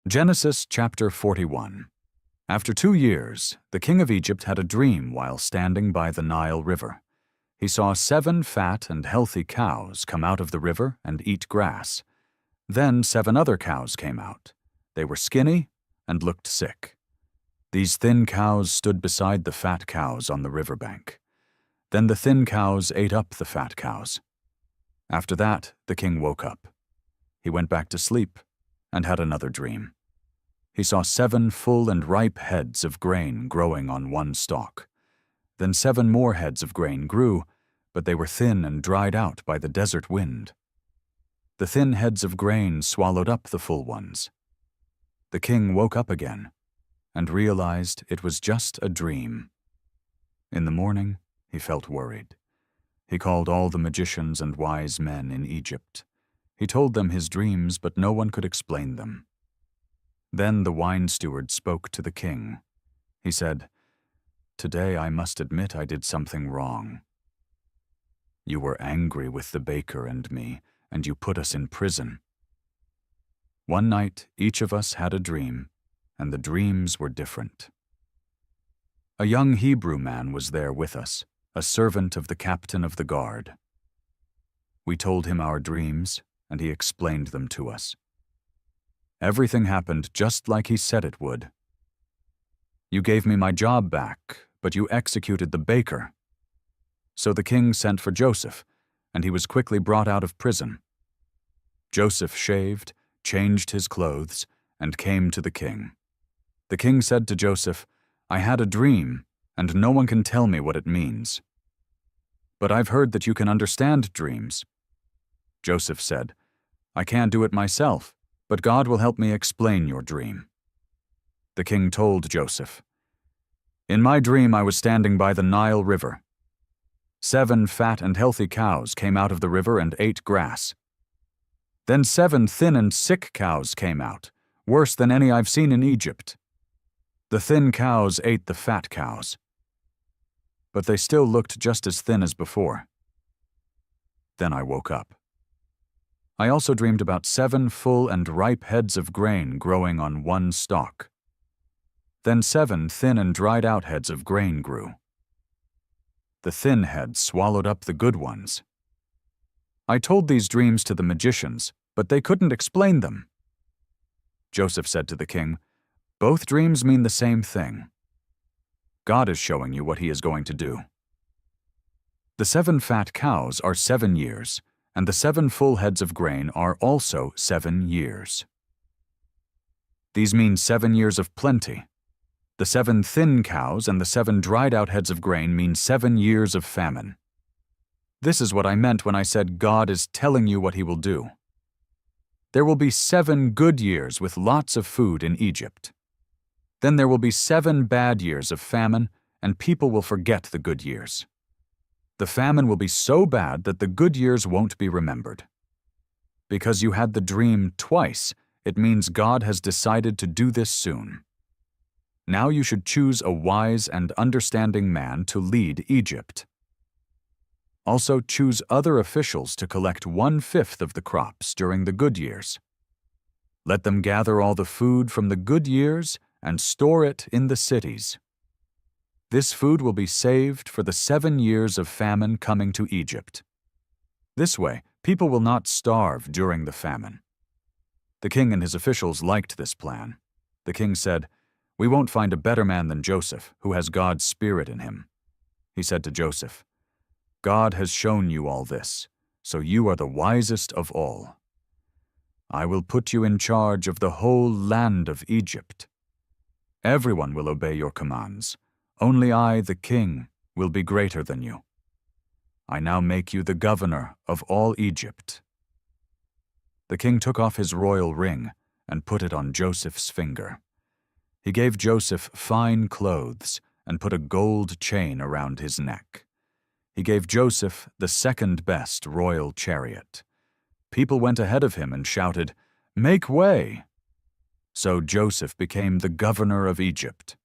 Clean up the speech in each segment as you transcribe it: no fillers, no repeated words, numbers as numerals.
Genesis chapter 41. After 2 years, the king of Egypt had a dream while standing by the Nile River. He saw 7 fat and healthy cows come out of the river and eat grass. Then 7 other cows came out. They were skinny and looked sick. These thin cows stood beside the fat cows on the riverbank. Then the thin cows ate up the fat cows. After that, the king woke up. He went back to sleep and had another dream. He saw 7 full and ripe heads of grain growing on one stalk. Then 7 more heads of grain grew, but they were thin and dried out by the desert wind. The thin heads of grain swallowed up the full ones. The king woke up again and realized it was just a dream. In the morning, he felt worried. He called all the magicians and wise men in Egypt. He told them his dreams, but no one could explain them. Then the wine steward spoke to the king. He said, "Today I must admit I did something wrong. You were angry with the baker and me, and you put us in prison. One night each of us had a dream, and the dreams were different. A young Hebrew man was there with us, a servant of the captain of the guard. We told him our dreams, and he explained them to us. Everything happened just like he said it would. You gave me my job back, but you executed the baker." So the king sent for Joseph, and he was quickly brought out of prison. Joseph shaved, changed his clothes, and came to the king. The king said to Joseph, "I had a dream, and no one can tell me what it means. But I've heard that you can understand dreams." Joseph said, "I can't do it myself, but God will help me explain your dream." The king told Joseph, "In my dream I was standing by the Nile River. 7 fat and healthy cows came out of the river and ate grass. Then 7 thin and sick cows came out, worse than any I've seen in Egypt. The thin cows ate the fat cows, but they still looked just as thin as before. Then I woke up. I also dreamed about 7 full and ripe heads of grain growing on one stalk. Then 7 thin and dried out heads of grain grew. The thin heads swallowed up the good ones. I told these dreams to the magicians, but they couldn't explain them." Joseph said to the king, "Both dreams mean the same thing. God is showing you what he is going to do. The 7 fat cows are 7 years, and the 7 full heads of grain are also 7 years. These mean 7 years of plenty. The 7 thin cows and the 7 dried-out heads of grain mean 7 years of famine. This is what I meant when I said God is telling you what he will do. There will be 7 good years with lots of food in Egypt. Then there will be 7 bad years of famine, and people will forget the good years. The famine will be so bad that the good years won't be remembered. Because you had the dream twice, it means God has decided to do this soon. Now you should choose a wise and understanding man to lead Egypt. Also choose other officials to collect 1/5 of the crops during the good years. Let them gather all the food from the good years and store it in the cities. This food will be saved for the 7 years of famine coming to Egypt. This way, people will not starve during the famine." The king and his officials liked this plan. The king said, "We won't find a better man than Joseph, who has God's Spirit in him." He said to Joseph, "God has shown you all this, so you are the wisest of all. I will put you in charge of the whole land of Egypt. Everyone will obey your commands. Only I, the king, will be greater than you. I now make you the governor of all Egypt." The king took off his royal ring and put it on Joseph's finger. He gave Joseph fine clothes and put a gold chain around his neck. He gave Joseph the second-best royal chariot. People went ahead of him and shouted, "Make way!" So Joseph became the governor of Egypt.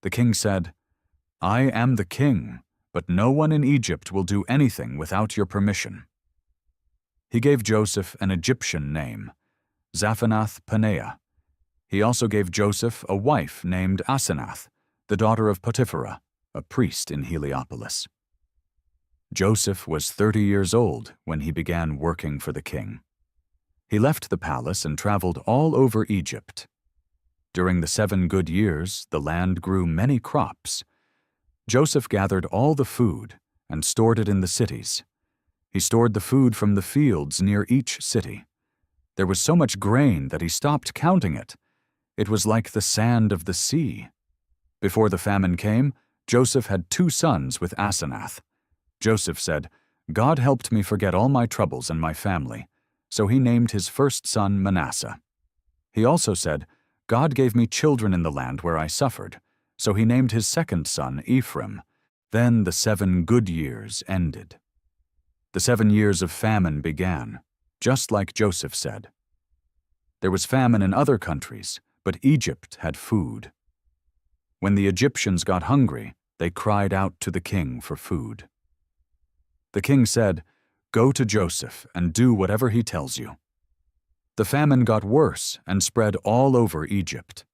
The king said, "I am the king, but no one in Egypt will do anything without your permission." He gave Joseph an Egyptian name, Zaphanath-Paneah. He also gave Joseph a wife named Asenath, the daughter of Potipharah, a priest in Heliopolis. Joseph was 30 years old when he began working for the king. He left the palace and traveled all over Egypt. During the 7 good years, the land grew many crops. Joseph gathered all the food and stored it in the cities. He stored the food from the fields near each city. There was so much grain that he stopped counting it. It was like the sand of the sea. Before the famine came, Joseph had 2 sons with Asenath. Joseph said, "God helped me forget all my troubles and my family," so he named his first son Manasseh. He also said, "God gave me children in the land where I suffered," so he named his second son Ephraim. Then the 7 good years ended. The 7 years of famine began, just like Joseph said. There was famine in other countries, but Egypt had food. When the Egyptians got hungry, they cried out to the king for food. The king said, "Go to Joseph and do whatever he tells you." The famine got worse and spread all over Egypt.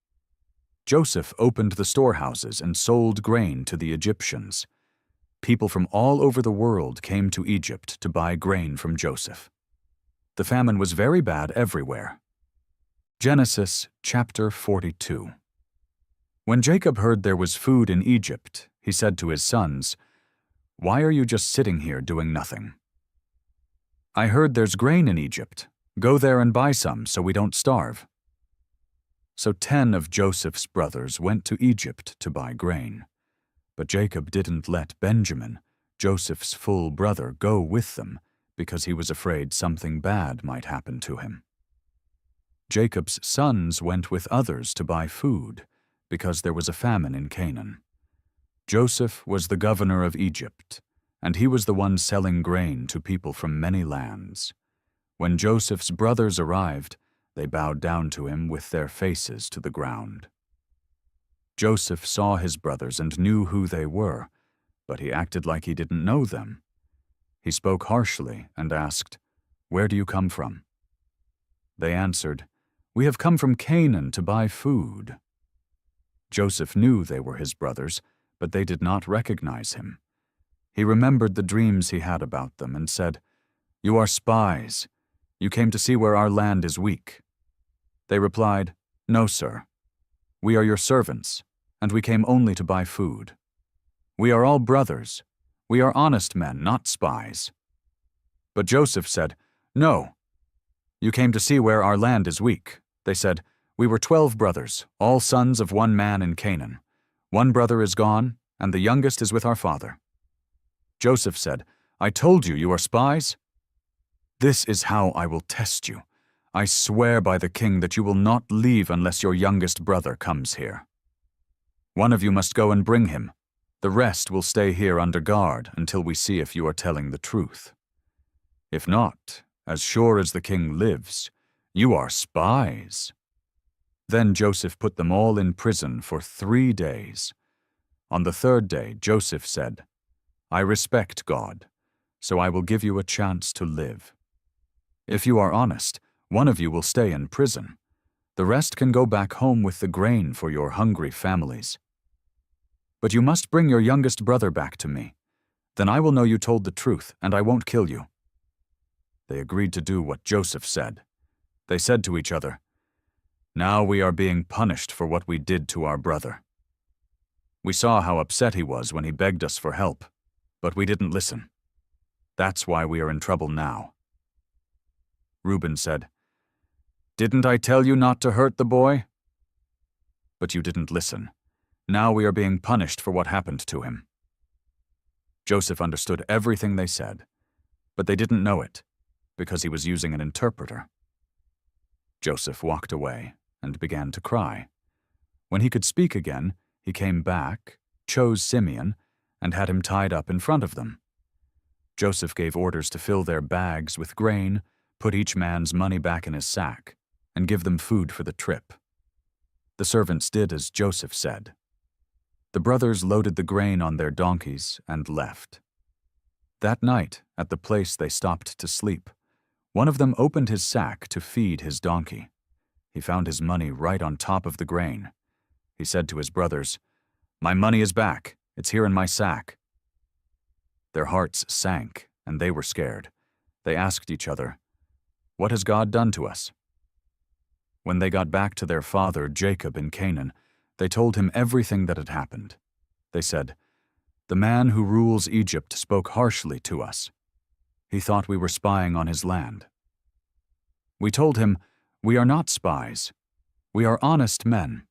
Joseph opened the storehouses and sold grain to the Egyptians. People from all over the world came to Egypt to buy grain from Joseph. The famine was very bad everywhere. Genesis chapter 42. When Jacob heard there was food in Egypt, he said to his sons, "Why are you just sitting here doing nothing? I heard there's grain in Egypt. Go there and buy some so we don't starve." So 10 of Joseph's brothers went to Egypt to buy grain. But Jacob didn't let Benjamin, Joseph's full brother, go with them because he was afraid something bad might happen to him. Jacob's sons went with others to buy food because there was a famine in Canaan. Joseph was the governor of Egypt, and he was the one selling grain to people from many lands. When Joseph's brothers arrived, they bowed down to him with their faces to the ground. Joseph saw his brothers and knew who they were, but he acted like he didn't know them. He spoke harshly and asked, "Where do you come from?" They answered, "We have come from Canaan to buy food." Joseph knew they were his brothers, but they did not recognize him. He remembered the dreams he had about them and said, "You are spies. You came to see where our land is weak." They replied, "No, sir. We are your servants, and we came only to buy food. We are all brothers. We are honest men, not spies." But Joseph said, "No. You came to see where our land is weak." They said, "We were 12 brothers, all sons of one man in Canaan. One brother is gone, and the youngest is with our father." Joseph said, "I told you you are spies. This is how I will test you. I swear by the king that you will not leave unless your youngest brother comes here. One of you must go and bring him. The rest will stay here under guard until we see if you are telling the truth. If not, as sure as the king lives, you are spies." Then Joseph put them all in prison for 3 days. On the 3rd day, Joseph said, "I respect God, so I will give you a chance to live. If you are honest, one of you will stay in prison. The rest can go back home with the grain for your hungry families. But you must bring your youngest brother back to me. Then I will know you told the truth, and I won't kill you." They agreed to do what Joseph said. They said to each other, "Now we are being punished for what we did to our brother. We saw how upset he was when he begged us for help, but we didn't listen. That's why we are in trouble now." Reuben said, "Didn't I tell you not to hurt the boy? But you didn't listen. Now we are being punished for what happened to him." Joseph understood everything they said, but they didn't know it because he was using an interpreter. Joseph walked away and began to cry. When he could speak again, he came back, chose Simeon, and had him tied up in front of them. Joseph gave orders to fill their bags with grain, put each man's money back in his sack, and give them food for the trip. The servants did as Joseph said. The brothers loaded the grain on their donkeys and left. That night, at the place they stopped to sleep, one of them opened his sack to feed his donkey. He found his money right on top of the grain. He said to his brothers, "My money is back. It's here in my sack." Their hearts sank, and they were scared. They asked each other, "What has God done to us?" When they got back to their father Jacob in Canaan, they told him everything that had happened. They said, "The man who rules Egypt spoke harshly to us. He thought we were spying on his land." We told him, "We are not spies. We are honest men."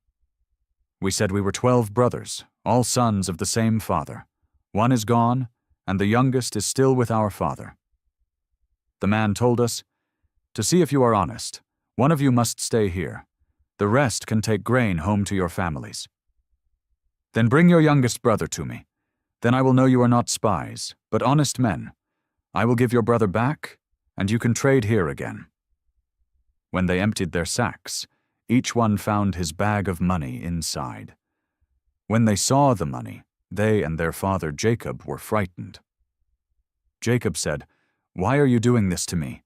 We said we were 12 brothers, all sons of the same father. One is gone, and the youngest is still with our father. The man told us, "To see if you are honest, one of you must stay here. The rest can take grain home to your families. Then bring your youngest brother to me. Then I will know you are not spies, but honest men. I will give your brother back, and you can trade here again." When they emptied their sacks, each one found his bag of money inside. When they saw the money, they and their father Jacob were frightened. Jacob said, "Why are you doing this to me?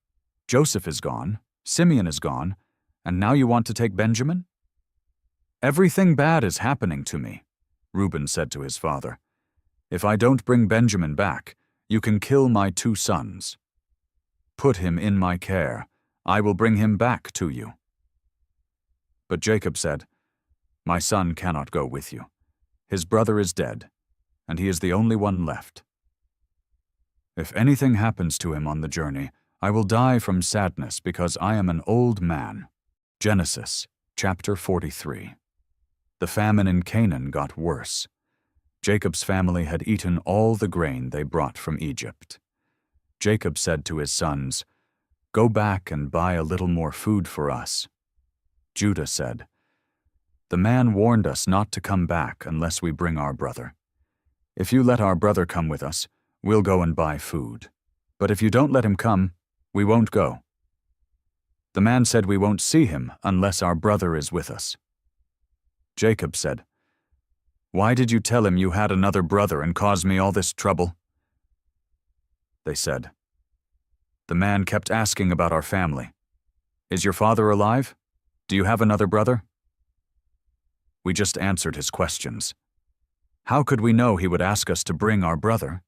Joseph is gone, Simeon is gone, and now you want to take Benjamin?" "Everything bad is happening to me," Reuben said to his father. "If I don't bring Benjamin back, you can kill my 2 sons. Put him in my care. I will bring him back to you." But Jacob said, "My son cannot go with you. His brother is dead, and he is the only one left. If anything happens to him on the journey, I will die from sadness because I am an old man." Genesis chapter 43. The famine in Canaan got worse. Jacob's family had eaten all the grain they brought from Egypt. Jacob said to his sons, "Go back and buy a little more food for us." Judah said, "The man warned us not to come back unless we bring our brother. If you let our brother come with us, we'll go and buy food. But if you don't let him come, we won't go." The man said, "We won't see him unless our brother is with us." Jacob said, "Why did you tell him you had another brother and cause me all this trouble?" They said, "The man kept asking about our family. Is your father alive? Do you have another brother?" We just answered his questions. How could we know he would ask us to bring our brother?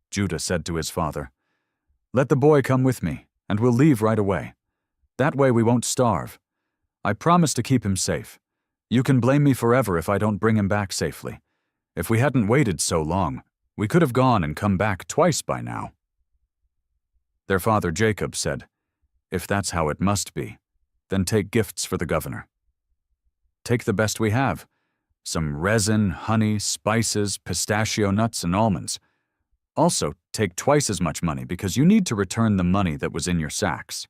Judah said to his father, "Let the boy come with me, and we'll leave right away. That way we won't starve. I promise to keep him safe. You can blame me forever if I don't bring him back safely. If we hadn't waited so long, we could have gone and come back twice by now." Their father Jacob said, "If that's how it must be, then take gifts for the governor. Take the best we have, some resin, honey, spices, pistachio nuts, and almonds. Also, take twice as much money because you need to return the money that was in your sacks.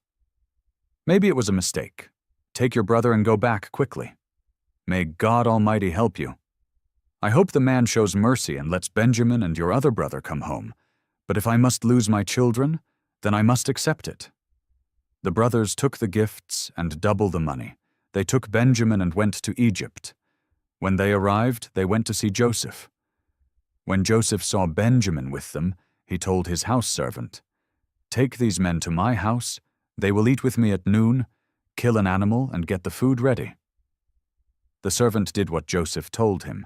Maybe it was a mistake. Take your brother and go back quickly. May God Almighty help you. I hope the man shows mercy and lets Benjamin and your other brother come home. But if I must lose my children, then I must accept it." The brothers took the gifts and double the money. They took Benjamin and went to Egypt. When they arrived, they went to see Joseph. When Joseph saw Benjamin with them, he told his house servant, "Take these men to my house. They will eat with me at noon, kill an animal, and get the food ready." The servant did what Joseph told him,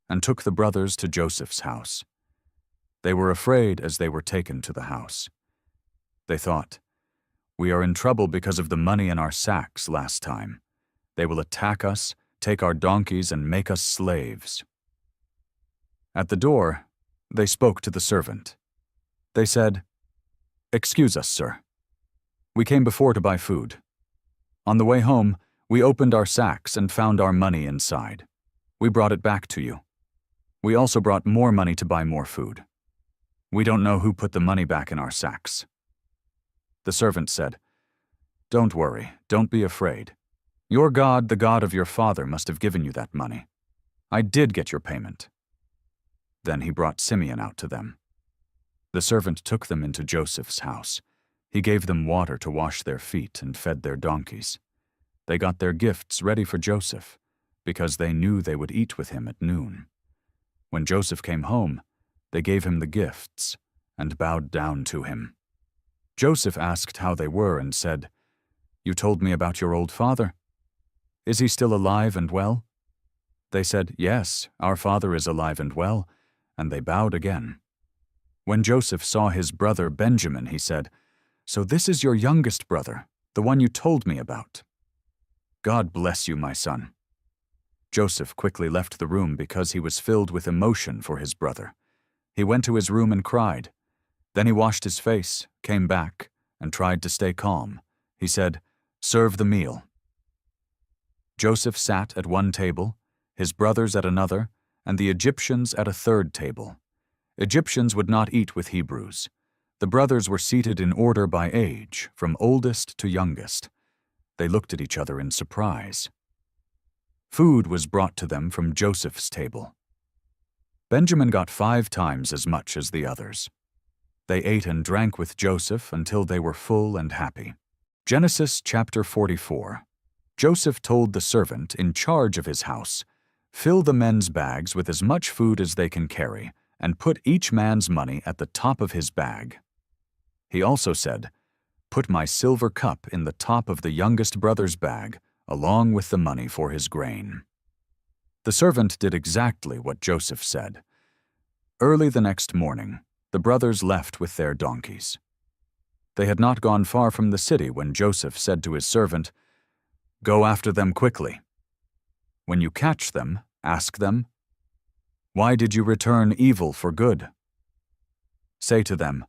and took the brothers to Joseph's house. They were afraid as they were taken to the house. They thought, "We are in trouble because of the money in our sacks last time. They will attack us, take our donkeys, and make us slaves." At the door, they spoke to the servant. They said, "Excuse us, sir. We came before to buy food. On the way home, we opened our sacks and found our money inside. We brought it back to you. We also brought more money to buy more food. We don't know who put the money back in our sacks." The servant said, "Don't worry, don't be afraid. Your God, the God of your father, must have given you that money. I did get your payment." Then he brought Simeon out to them. The servant took them into Joseph's house. He gave them water to wash their feet and fed their donkeys. They got their gifts ready for Joseph, because they knew they would eat with him at noon. When Joseph came home, they gave him the gifts and bowed down to him. Joseph asked how they were and said, "You told me about your old father. "Is he still alive and well?" They said, "Yes, our father is alive and well," and they bowed again. When Joseph saw his brother Benjamin, he said, "So this is your youngest brother, the one you told me about. God bless you, my son." Joseph quickly left the room because he was filled with emotion for his brother. He went to his room and cried. Then he washed his face, came back, and tried to stay calm. He said, "Serve the meal." Joseph sat at one table, his brothers at another, and the Egyptians at a third table. Egyptians would not eat with Hebrews. The brothers were seated in order by age, from oldest to youngest. They looked at each other in surprise. Food was brought to them from Joseph's table. Benjamin got 5 times as much as the others. They ate and drank with Joseph until they were full and happy. Genesis chapter 44. Joseph told the servant in charge of his house, "Fill the men's bags with as much food as they can carry, and put each man's money at the top of his bag." He also said, "Put my silver cup in the top of the youngest brother's bag, along with the money for his grain." The servant did exactly what Joseph said. Early the next morning, the brothers left with their donkeys. They had not gone far from the city when Joseph said to his servant, "Go after them quickly. When you catch them, ask them, 'Why did you return evil for good?' Say to them,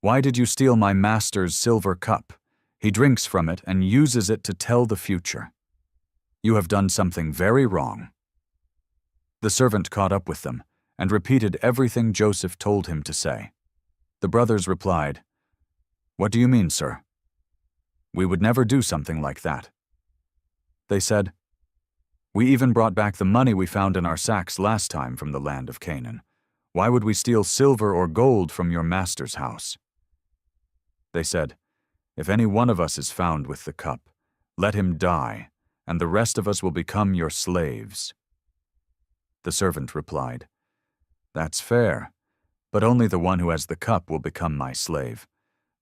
'Why did you steal my master's silver cup? He drinks from it and uses it to tell the future. You have done something very wrong.'" The servant caught up with them and repeated everything Joseph told him to say. The brothers replied, "What do you mean, sir? We would never do something like that." They said, "We even brought back the money we found in our sacks last time from the land of Canaan. Why would we steal silver or gold from your master's house?" They said, "If any one of us is found with the cup, let him die, and the rest of us will become your slaves." The servant replied, "That's fair, but only the one who has the cup will become my slave.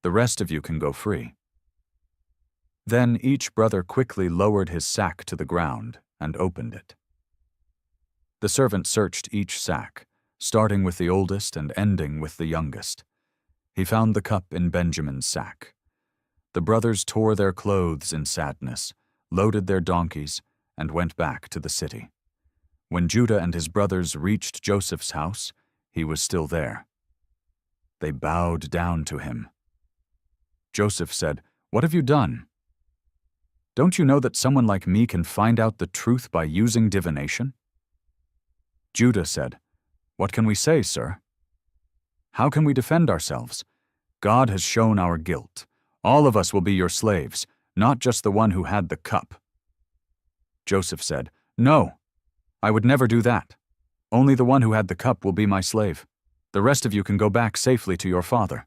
The rest of you can go free." Then each brother quickly lowered his sack to the ground and opened it. The servant searched each sack, starting with the oldest and ending with the youngest. He found the cup in Benjamin's sack. The brothers tore their clothes in sadness, loaded their donkeys, and went back to the city. When Judah and his brothers reached Joseph's house, he was still there. They bowed down to him. Joseph said, "What have you done? Don't you know that someone like me can find out the truth by using divination?" Judah said, "What can we say, sir? How can we defend ourselves? God has shown our guilt. All of us will be your slaves, not just the one who had the cup." Joseph said, "No, I would never do that. Only the one who had the cup will be my slave. The rest of you can go back safely to your father."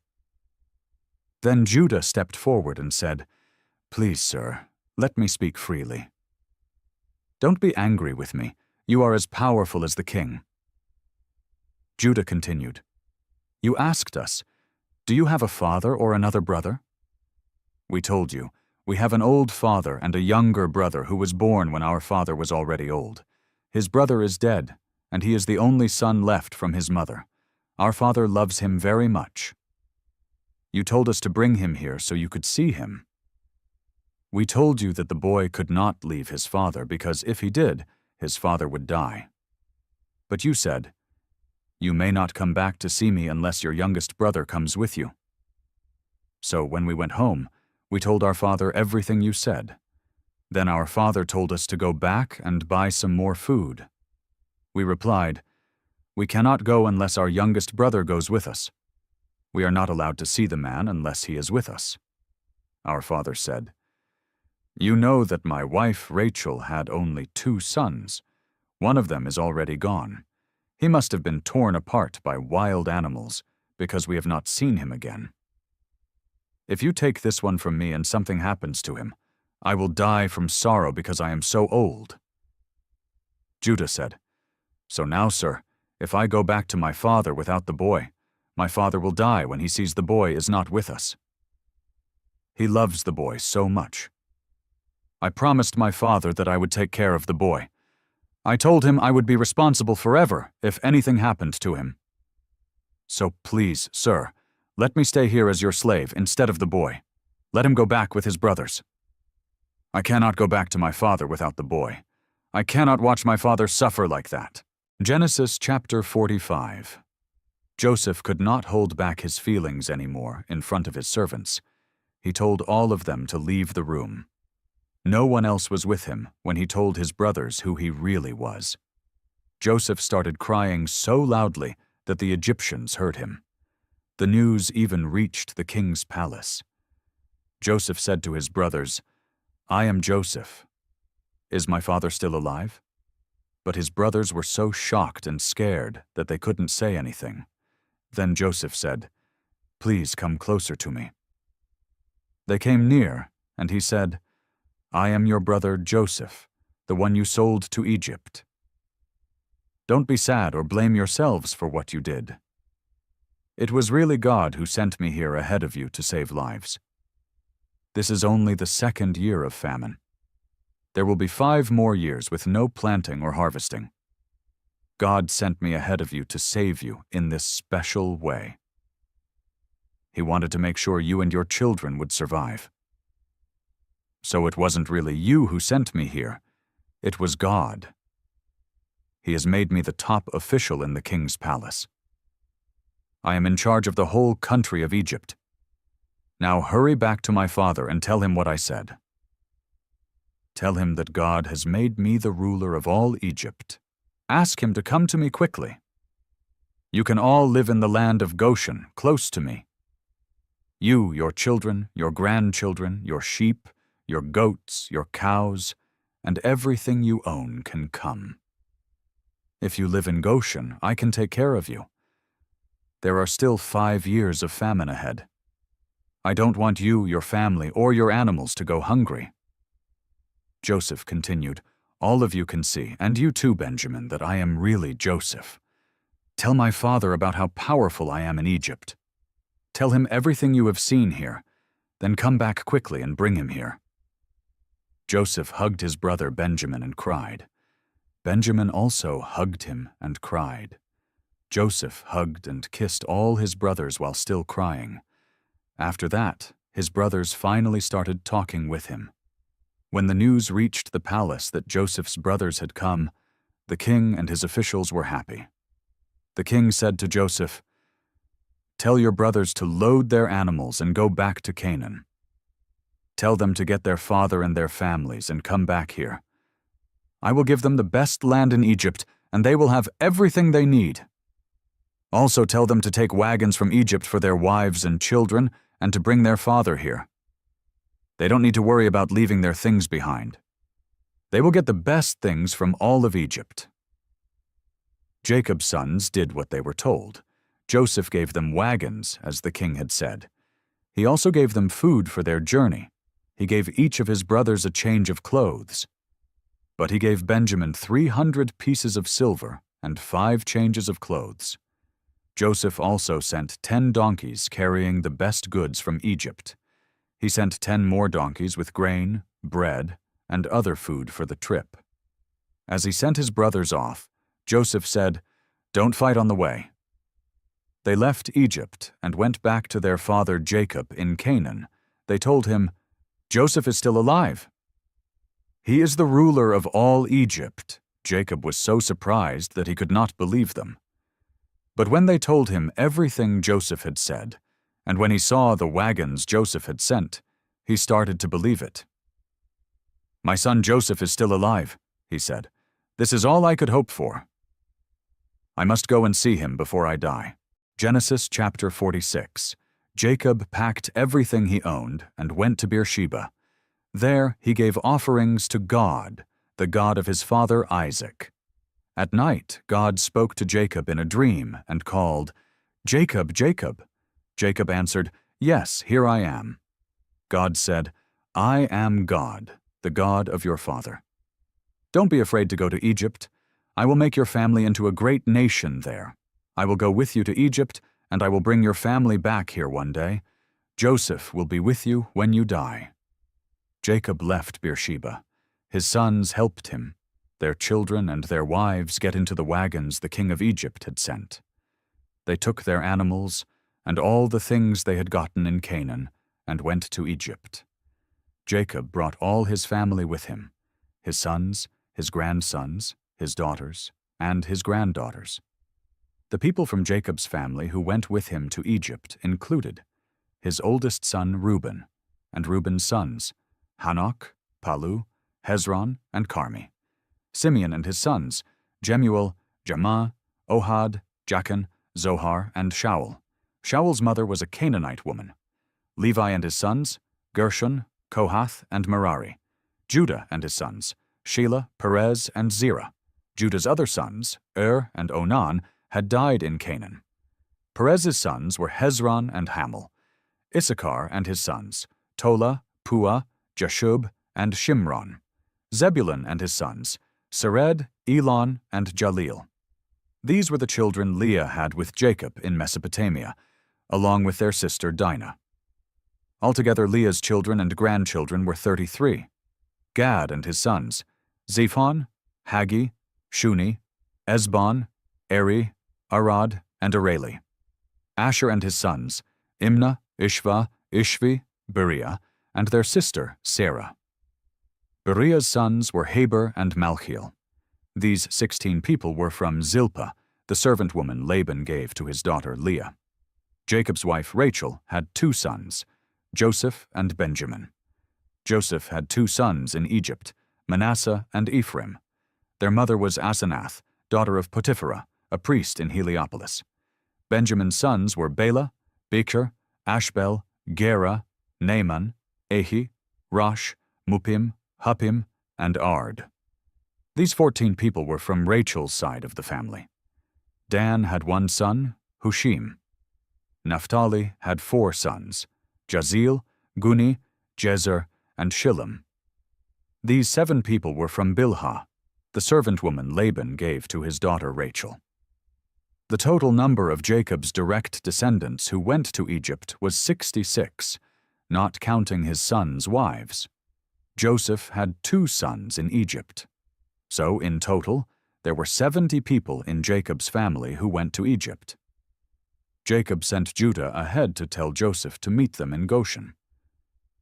Then Judah stepped forward and said, "Please, sir, let me speak freely. Don't be angry with me. You are as powerful as the king." Judah continued, "You asked us, 'Do you have a father or another brother?' We told you, 'We have an old father and a younger brother who was born when our father was already old. His brother is dead, and he is the only son left from his mother. Our father loves him very much. You told us to bring him here so you could see him. We told you that the boy could not leave his father because if he did, his father would die. But you said, 'You may not come back to see me unless your youngest brother comes with you.' So when we went home, we told our father everything you said. Then our father told us to go back and buy some more food. We replied, 'We cannot go unless our youngest brother goes with us. We are not allowed to see the man unless he is with us.' Our father said, 'You know that my wife Rachel had only 2 sons. One of them is already gone. He must have been torn apart by wild animals because we have not seen him again. If you take this one from me and something happens to him, I will die from sorrow because I am so old.' Judah said, 'So now, sir, if I go back to my father without the boy, my father will die when he sees the boy is not with us. He loves the boy so much.' I promised my father that I would take care of the boy. I told him I would be responsible forever if anything happened to him. So please, sir, let me stay here as your slave instead of the boy. Let him go back with his brothers. I cannot go back to my father without the boy. I cannot watch my father suffer like that. Genesis chapter 45. Joseph could not hold back his feelings anymore in front of his servants. He told all of them to leave the room. No one else was with him when he told his brothers who he really was. Joseph started crying so loudly that the Egyptians heard him. The news even reached the king's palace. Joseph said to his brothers, "I am Joseph. Is my father still alive?" But his brothers were so shocked and scared that they couldn't say anything. Then Joseph said, "Please come closer to me." They came near, and he said, "I am your brother Joseph, the one you sold to Egypt. Don't be sad or blame yourselves for what you did. It was really God who sent me here ahead of you to save lives. This is only the second year of famine. There will be 5 more years with no planting or harvesting. God sent me ahead of you to save you in this special way. He wanted to make sure you and your children would survive. So it wasn't really you who sent me here. It was God. He has made me the top official in the king's palace. I am in charge of the whole country of Egypt. Now hurry back to my father and tell him what I said. Tell him that God has made me the ruler of all Egypt. Ask him to come to me quickly. You can all live in the land of Goshen, close to me. You, your children, your grandchildren, your sheep, your goats, your cows, and everything you own can come. If you live in Goshen, I can take care of you. There are still 5 years of famine ahead. I don't want you, your family, or your animals to go hungry." Joseph continued, "All of you can see, and you too, Benjamin, that I am really Joseph. Tell my father about how powerful I am in Egypt. Tell him everything you have seen here, then come back quickly and bring him here." Joseph hugged his brother Benjamin and cried. Benjamin also hugged him and cried. Joseph hugged and kissed all his brothers while still crying. After that, his brothers finally started talking with him. When the news reached the palace that Joseph's brothers had come, the king and his officials were happy. The king said to Joseph, "Tell your brothers to load their animals and go back to Canaan. Tell them to get their father and their families and come back here. I will give them the best land in Egypt, and they will have everything they need. Also tell them to take wagons from Egypt for their wives and children and to bring their father here. They don't need to worry about leaving their things behind. They will get the best things from all of Egypt." Jacob's sons did what they were told. Joseph gave them wagons, as the king had said. He also gave them food for their journey. He gave each of his brothers a change of clothes. But he gave Benjamin 300 pieces of silver and 5 changes of clothes. Joseph also sent 10 donkeys carrying the best goods from Egypt. He sent 10 more donkeys with grain, bread, and other food for the trip. As he sent his brothers off, Joseph said, "Don't fight on the way." They left Egypt and went back to their father Jacob in Canaan. They told him, "Joseph is still alive. He is the ruler of all Egypt." Jacob was so surprised that he could not believe them. But when they told him everything Joseph had said, and when he saw the wagons Joseph had sent, he started to believe it. "My son Joseph is still alive," he said. "This is all I could hope for. I must go and see him before I die." Genesis chapter 46. Jacob packed everything he owned and went to Beersheba. There he gave offerings to God, the God of his father Isaac. At night, God spoke to Jacob in a dream and called, "Jacob, Jacob." Jacob answered, "Yes, here I am." God said, "I am God, the God of your father. Don't be afraid to go to Egypt. I will make your family into a great nation there. I will go with you to Egypt, and I will bring your family back here one day. Joseph will be with you when you die." Jacob left Beersheba. His sons helped him. Their children and their wives get into the wagons the king of Egypt had sent. They took their animals and all the things they had gotten in Canaan and went to Egypt. Jacob brought all his family with him, his sons, his grandsons, his daughters, and his granddaughters. The people from Jacob's family who went with him to Egypt included his oldest son Reuben, and Reuben's sons, Hanok, Palu, Hezron, and Carmi. Simeon and his sons, Jemuel, Jamah, Ohad, Jachin, Zohar, and Shaul. Shaul's mother was a Canaanite woman. Levi and his sons, Gershon, Kohath, and Merari. Judah and his sons, Shelah, Perez, and Zerah. Judah's other sons, and Onan, had died in Canaan. Perez's sons were Hezron and Hamel. Issachar and his sons, Tola, Puah, Jashub, and Shimron. Zebulun and his sons, Sered, Elon, and Jaleel. These were the children Leah had with Jacob in Mesopotamia, along with their sister Dinah. Altogether, Leah's children and grandchildren were 33. Gad and his sons, Zephon, Haggi, Shuni, Esbon, Eri, Arad, and Areli. Asher and his sons, Imnah, Ishva, Ishvi, Beriah, and their sister Sarah. Beriah's sons were Heber and Malchiel. These 16 people were from Zilpah, the servant woman Laban gave to his daughter Leah. Jacob's wife Rachel had 2 sons, Joseph and Benjamin. Joseph had 2 sons in Egypt, Manasseh and Ephraim. Their mother was Asenath, daughter of Potipharah, a priest in Heliopolis. Benjamin's sons were Bela, Becher, Ashbel, Gera, Naaman, Ahi, Rosh, Muppim, Huppim, and Ard. These 14 people were from Rachel's side of the family. Dan had 1 son, Hushim. Naphtali had 4 sons, Jazeel, Guni, Jezer, and Shillem. These 7 people were from Bilhah, the servant woman Laban gave to his daughter Rachel. The total number of Jacob's direct descendants who went to Egypt was 66, not counting his sons' wives. Joseph had 2 sons in Egypt. So, in total, there were 70 people in Jacob's family who went to Egypt. Jacob sent Judah ahead to tell Joseph to meet them in Goshen.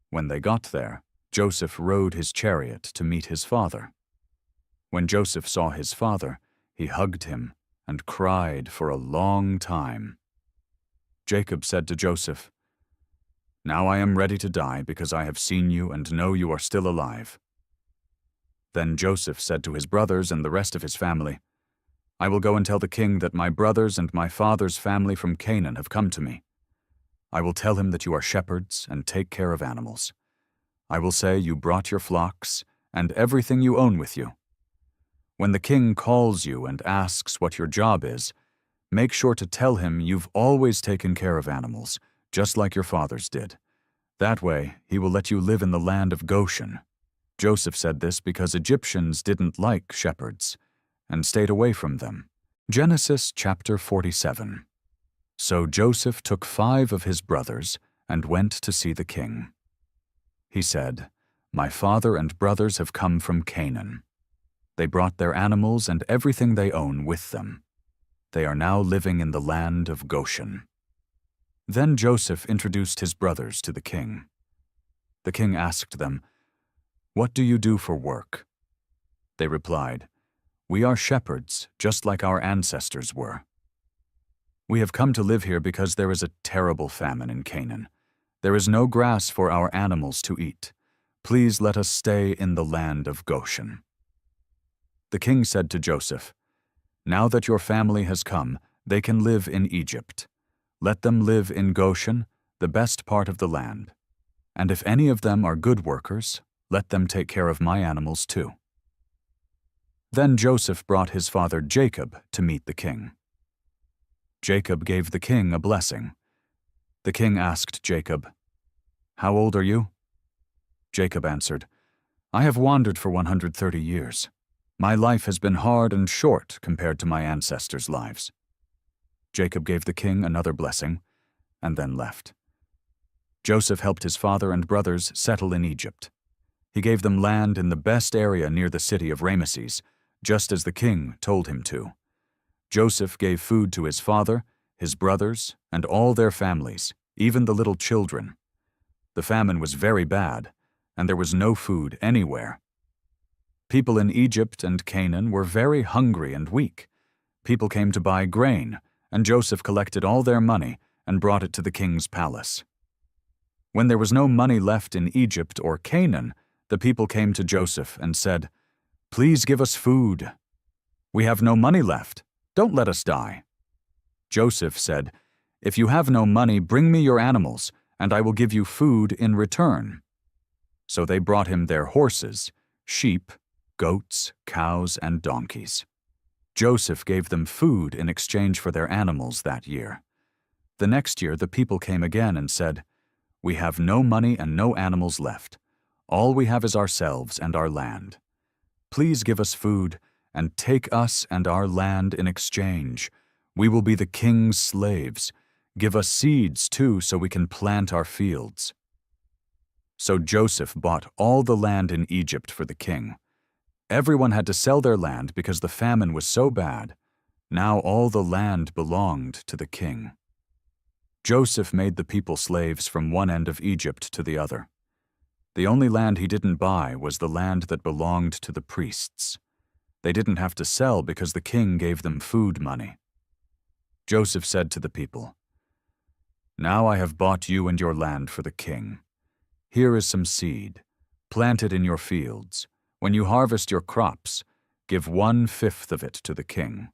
When they got there, Joseph rode his chariot to meet his father. When Joseph saw his father, he hugged him and cried for a long time. Jacob said to Joseph, "Now I am ready to die because I have seen you and know you are still alive." Then Joseph said to his brothers and the rest of his family, "I will go and tell the king that my brothers and my father's family from Canaan have come to me. I will tell him that you are shepherds and take care of animals. I will say you brought your flocks and everything you own with you. When the king calls you and asks what your job is, make sure to tell him you've always taken care of animals, just like your fathers did. That way, he will let you live in the land of Goshen." Joseph said this because Egyptians didn't like shepherds and stayed away from them. Genesis chapter 47. So Joseph took 5 of his brothers and went to see the king. He said, "My father and brothers have come from Canaan. They brought their animals and everything they own with them. They are now living in the land of Goshen." Then Joseph introduced his brothers to the king. The king asked them, "What do you do for work?" They replied, "We are shepherds, just like our ancestors were. We have come to live here because there is a terrible famine in Canaan. There is no grass for our animals to eat. Please let us stay in the land of Goshen." The king said to Joseph, "Now that your family has come, they can live in Egypt. Let them live in Goshen, the best part of the land. And if any of them are good workers, let them take care of my animals too." Then Joseph brought his father Jacob to meet the king. Jacob gave the king a blessing. The king asked Jacob, "How old are you?" Jacob answered, "I have wandered for 130 years. My life has been hard and short compared to my ancestors' lives." Jacob gave the king another blessing and then left. Joseph helped his father and brothers settle in Egypt. He gave them land in the best area near the city of Ramesses, just as the king told him to. Joseph gave food to his father, his brothers, and all their families, even the little children. The famine was very bad, and there was no food anywhere. People in Egypt and Canaan were very hungry and weak. People came to buy grain, and Joseph collected all their money and brought it to the king's palace. When there was no money left in Egypt or Canaan, the people came to Joseph and said, "Please give us food. We have no money left. Don't let us die." Joseph said, "If you have no money, bring me your animals, and I will give you food in return." So they brought him their horses, sheep, goats, cows, and donkeys. Joseph gave them food in exchange for their animals that year. The next year the people came again and said, "We have no money and no animals left. All we have is ourselves and our land. Please give us food, and take us and our land in exchange. We will be the king's slaves. Give us seeds, too, so we can plant our fields." So Joseph bought all the land in Egypt for the king. Everyone had to sell their land because the famine was so bad. Now all the land belonged to the king. Joseph made the people slaves from one end of Egypt to the other. The only land he didn't buy was the land that belonged to the priests. They didn't have to sell because the king gave them food money. Joseph said to the people, "Now I have bought you and your land for the king. Here is some seed. Plant it in your fields. When you harvest your crops, give 1/5 of it to the king.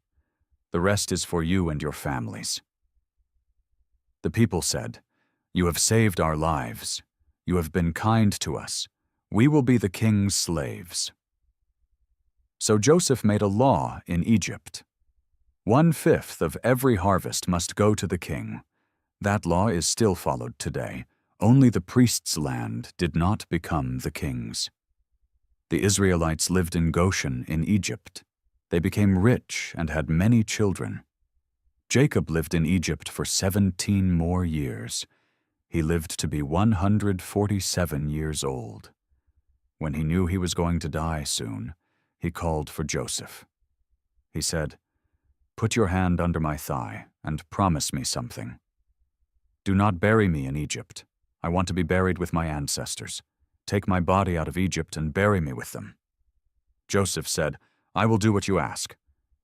The rest is for you and your families." The people said, "You have saved our lives. You have been kind to us. We will be the king's slaves." So Joseph made a law in Egypt. 1/5 of every harvest must go to the king. That law is still followed today. Only the priest's land did not become the king's. The Israelites lived in Goshen in Egypt. They became rich and had many children. Jacob lived in Egypt for 17 more years. He lived to be 147 years old. When he knew he was going to die soon, he called for Joseph. He said, "Put your hand under my thigh and promise me something. Do not bury me in Egypt. I want to be buried with my ancestors. Take my body out of Egypt and bury me with them." Joseph said, "I will do what you ask."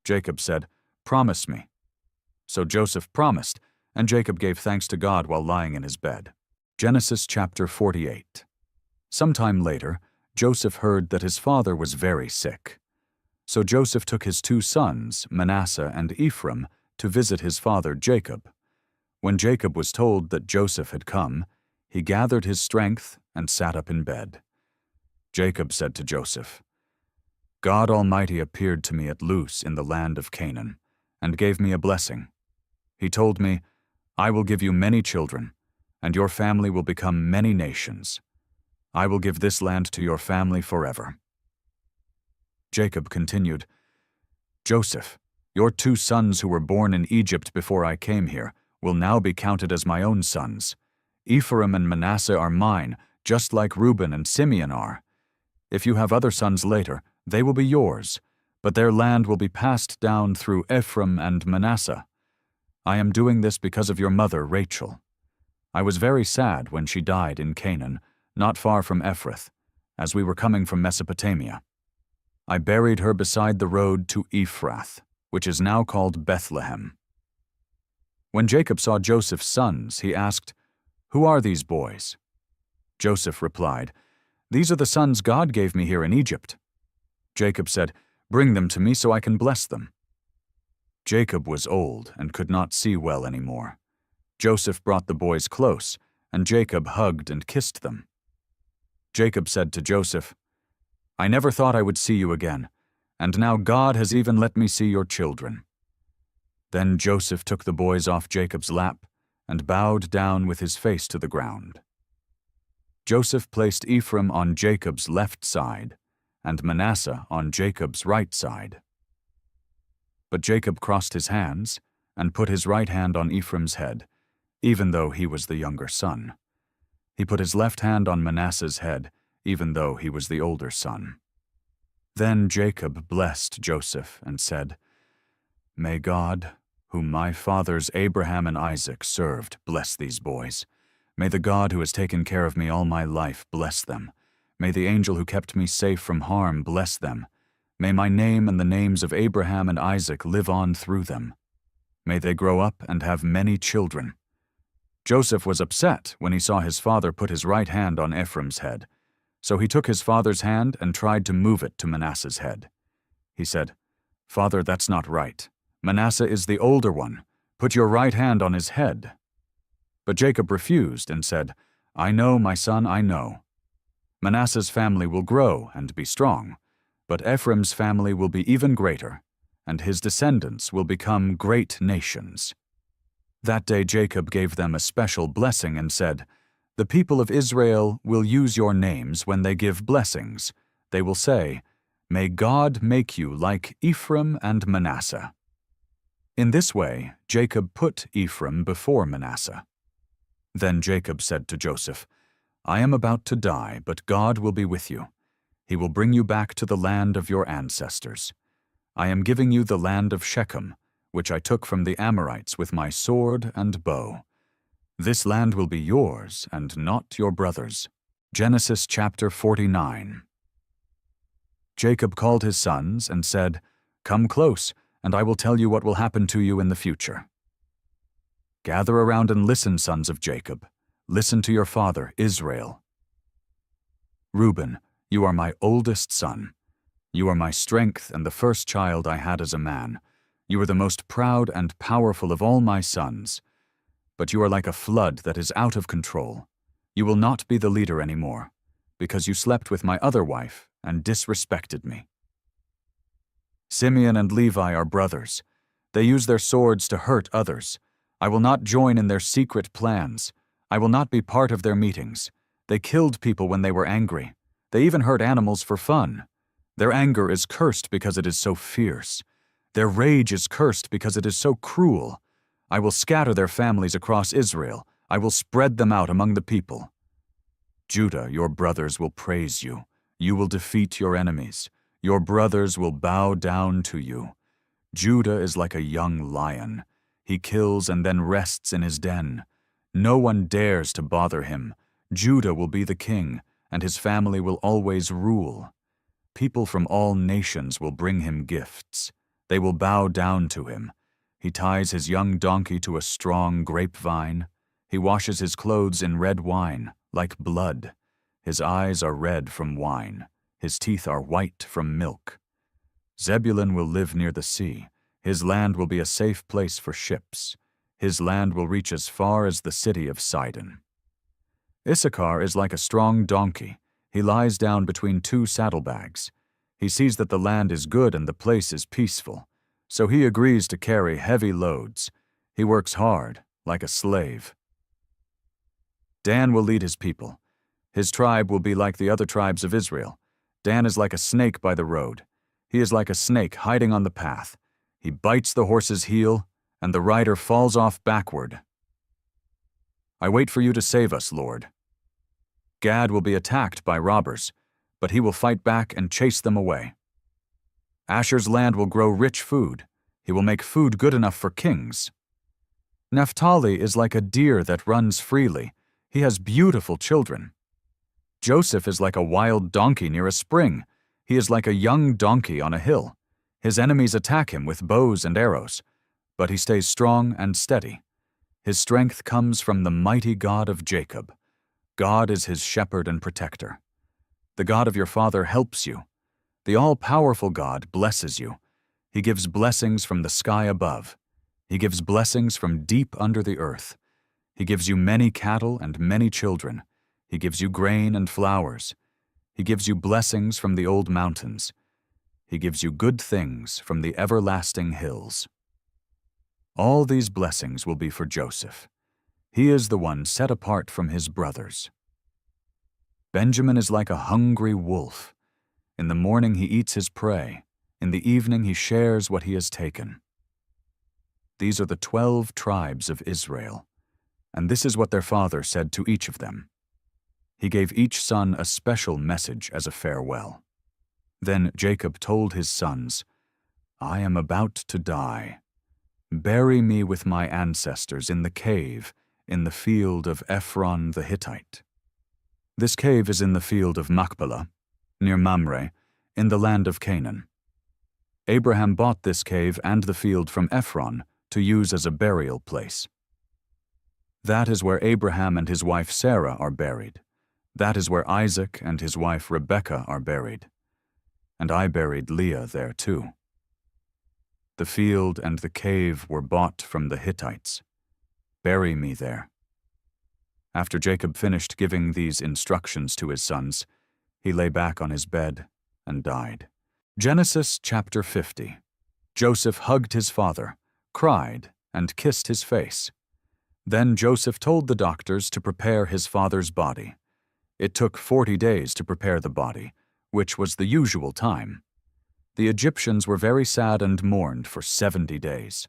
Jacob said, "Promise me." So Joseph promised, and Jacob gave thanks to God while lying in his bed. Genesis chapter 48. Sometime later, Joseph heard that his father was very sick. So Joseph took his 2 sons, Manasseh and Ephraim, to visit his father Jacob. When Jacob was told that Joseph had come, he gathered his strength and sat up in bed. Jacob said to Joseph, "God Almighty appeared to me at Luz in the land of Canaan, and gave me a blessing. He told me, 'I will give you many children, and your family will become many nations. I will give this land to your family forever.'" Jacob continued, "Joseph, your 2 sons who were born in Egypt before I came here will now be counted as my own sons. Ephraim and Manasseh are mine, just like Reuben and Simeon are. If you have other sons later, they will be yours, but their land will be passed down through Ephraim and Manasseh. I am doing this because of your mother, Rachel. I was very sad when she died in Canaan, not far from Ephrath, as we were coming from Mesopotamia. I buried her beside the road to Ephrath, which is now called Bethlehem." When Jacob saw Joseph's sons, he asked, "Who are these boys?" Joseph replied, "These are the sons God gave me here in Egypt." Jacob said, "Bring them to me so I can bless them." Jacob was old and could not see well anymore. Joseph brought the boys close, and Jacob hugged and kissed them. Jacob said to Joseph, "I never thought I would see you again, and now God has even let me see your children." Then Joseph took the boys off Jacob's lap and bowed down with his face to the ground. Joseph placed Ephraim on Jacob's left side and Manasseh on Jacob's right side. But Jacob crossed his hands and put his right hand on Ephraim's head, even though he was the younger son. He put his left hand on Manasseh's head, even though he was the older son. Then Jacob blessed Joseph and said, "May God, whom my fathers Abraham and Isaac served, bless these boys. May the God who has taken care of me all my life bless them. May the angel who kept me safe from harm bless them. May my name and the names of Abraham and Isaac live on through them. May they grow up and have many children." Joseph was upset when he saw his father put his right hand on Ephraim's head. So he took his father's hand and tried to move it to Manasseh's head. He said, "Father, that's not right. Manasseh is the older one. Put your right hand on his head." But Jacob refused and said, "I know, my son, I know. Manasseh's family will grow and be strong, but Ephraim's family will be even greater, and his descendants will become great nations." That day Jacob gave them a special blessing and said, "The people of Israel will use your names when they give blessings. They will say, 'May God make you like Ephraim and Manasseh.'" In this way, Jacob put Ephraim before Manasseh. Then Jacob said to Joseph, "I am about to die, but God will be with you. He will bring you back to the land of your ancestors. I am giving you the land of Shechem, which I took from the Amorites with my sword and bow. This land will be yours and not your brothers." Genesis chapter 49. Jacob called his sons and said, "Come close, and I will tell you what will happen to you in the future. Gather around and listen, sons of Jacob. Listen to your father, Israel. Reuben, you are my oldest son. You are my strength and the first child I had as a man. You are the most proud and powerful of all my sons. But you are like a flood that is out of control. You will not be the leader anymore, because you slept with my other wife and disrespected me. Simeon and Levi are brothers. They use their swords to hurt others. I will not join in their secret plans. I will not be part of their meetings. They killed people when they were angry. They even hurt animals for fun. Their anger is cursed because it is so fierce. Their rage is cursed because it is so cruel. I will scatter their families across Israel. I will spread them out among the people. Judah, your brothers will praise you. You will defeat your enemies. Your brothers will bow down to you. Judah is like a young lion. He kills and then rests in his den. No one dares to bother him. Judah will be the king, and his family will always rule. People from all nations will bring him gifts. They will bow down to him. He ties his young donkey to a strong grapevine. He washes his clothes in red wine, like blood. His eyes are red from wine. His teeth are white from milk. Zebulun will live near the sea. His land will be a safe place for ships. His land will reach as far as the city of Sidon. Issachar is like a strong donkey. He lies down between two saddlebags. He sees that the land is good and the place is peaceful, so he agrees to carry heavy loads. He works hard, like a slave. Dan will lead his people. His tribe will be like the other tribes of Israel. Dan is like a snake by the road. He is like a snake hiding on the path. He bites the horse's heel, and the rider falls off backward. I wait for you to save us, Lord. Gad will be attacked by robbers, but he will fight back and chase them away. Asher's land will grow rich food. He will make food good enough for kings. Naphtali is like a deer that runs freely. He has beautiful children. Joseph is like a wild donkey near a spring. He is like a young donkey on a hill. His enemies attack him with bows and arrows, but he stays strong and steady. His strength comes from the mighty God of Jacob. God is his shepherd and protector. The God of your father helps you. The all-powerful God blesses you. He gives blessings from the sky above. He gives blessings from deep under the earth. He gives you many cattle and many children. He gives you grain and flowers. He gives you blessings from the old mountains. He gives you good things from the everlasting hills. All these blessings will be for Joseph. He is the one set apart from his brothers. Benjamin is like a hungry wolf. In the morning he eats his prey. In the evening he shares what he has taken. These are the 12 tribes of Israel, and this is what their father said to each of them. He gave each son a special message as a farewell. Then Jacob told his sons, "I am about to die. Bury me with my ancestors in the cave in the field of Ephron the Hittite." This cave is in the field of Machpelah, near Mamre, in the land of Canaan. Abraham bought this cave and the field from Ephron to use as a burial place. That is where Abraham and his wife Sarah are buried. That is where Isaac and his wife Rebekah are buried. And I buried Leah there too. The field and the cave were bought from the Hittites. Bury me there. After Jacob finished giving these instructions to his sons, he lay back on his bed and died. Genesis chapter 50. Joseph hugged his father, cried, and kissed his face. Then Joseph told the doctors to prepare his father's body. It took 40 days to prepare the body, which was the usual time. The Egyptians were very sad and mourned for 70 days.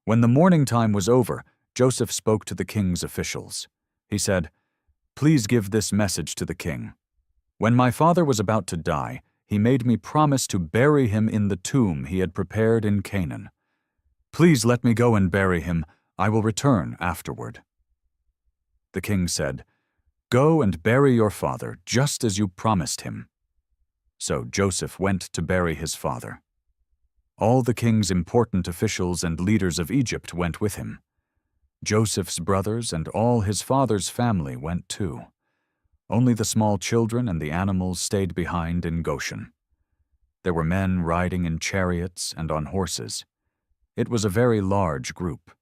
When the mourning time was over, Joseph spoke to the king's officials. He said, "Please give this message to the king. When my father was about to die, he made me promise to bury him in the tomb he had prepared in Canaan. Please let me go and bury him. I will return afterward." The king said, "Go and bury your father, just as you promised him." So Joseph went to bury his father. All the king's important officials and leaders of Egypt went with him. Joseph's brothers and all his father's family went too. Only the small children and the animals stayed behind in Goshen. There were men riding in chariots and on horses. It was a very large group.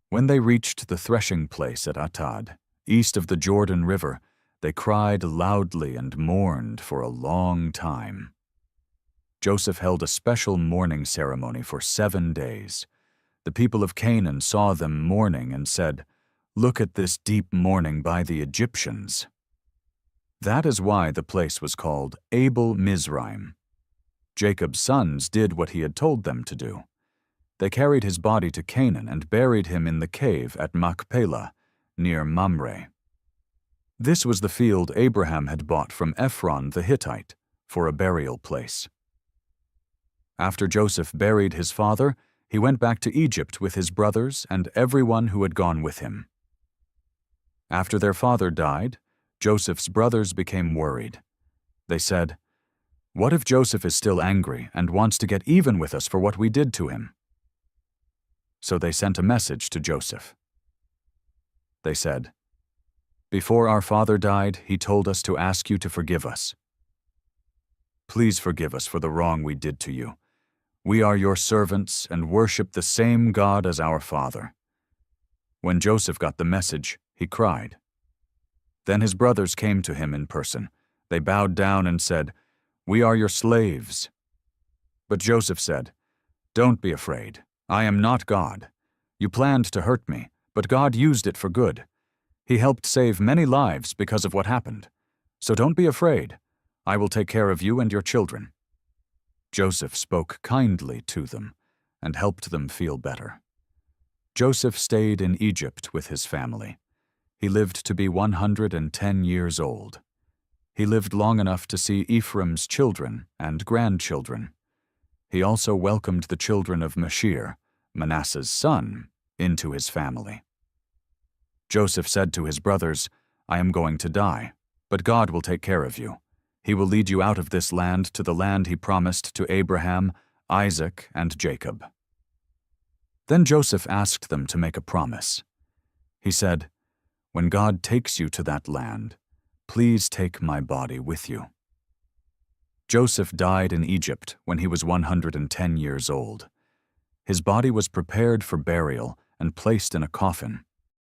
When they reached the threshing place at Atad, east of the Jordan River, they cried loudly and mourned for a long time. Joseph held a special mourning ceremony for 7 days. The people of Canaan saw them mourning and said, "Look at this deep mourning by the Egyptians." That is why the place was called Abel Mizraim. Jacob's sons did what he had told them to do. They carried his body to Canaan and buried him in the cave at Machpelah, near Mamre. This was the field Abraham had bought from Ephron the Hittite for a burial place. After Joseph buried his father, he went back to Egypt with his brothers and everyone who had gone with him. After their father died, Joseph's brothers became worried. They said, "What if Joseph is still angry and wants to get even with us for what we did to him?" So they sent a message to Joseph. They said, "Before our father died, he told us to ask you to forgive us. Please forgive us for the wrong we did to you. We are your servants and worship the same God as our father." When Joseph got the message, he cried. Then his brothers came to him in person. They bowed down and said, "We are your slaves." But Joseph said, "Don't be afraid. I am not God. You planned to hurt me, but God used it for good. He helped save many lives because of what happened. So don't be afraid. I will take care of you and your children." Joseph spoke kindly to them and helped them feel better. Joseph stayed in Egypt with his family. He lived to be 110 years old. He lived long enough to see Ephraim's children and grandchildren. He also welcomed the children of Machir, Manasseh's son, into his family. Joseph said to his brothers, "I am going to die, but God will take care of you. He will lead you out of this land to the land he promised to Abraham, Isaac, and Jacob." Then Joseph asked them to make a promise. He said, "When God takes you to that land, please take my body with you." Joseph died in Egypt when he was 110 years old. His body was prepared for burial and placed in a coffin.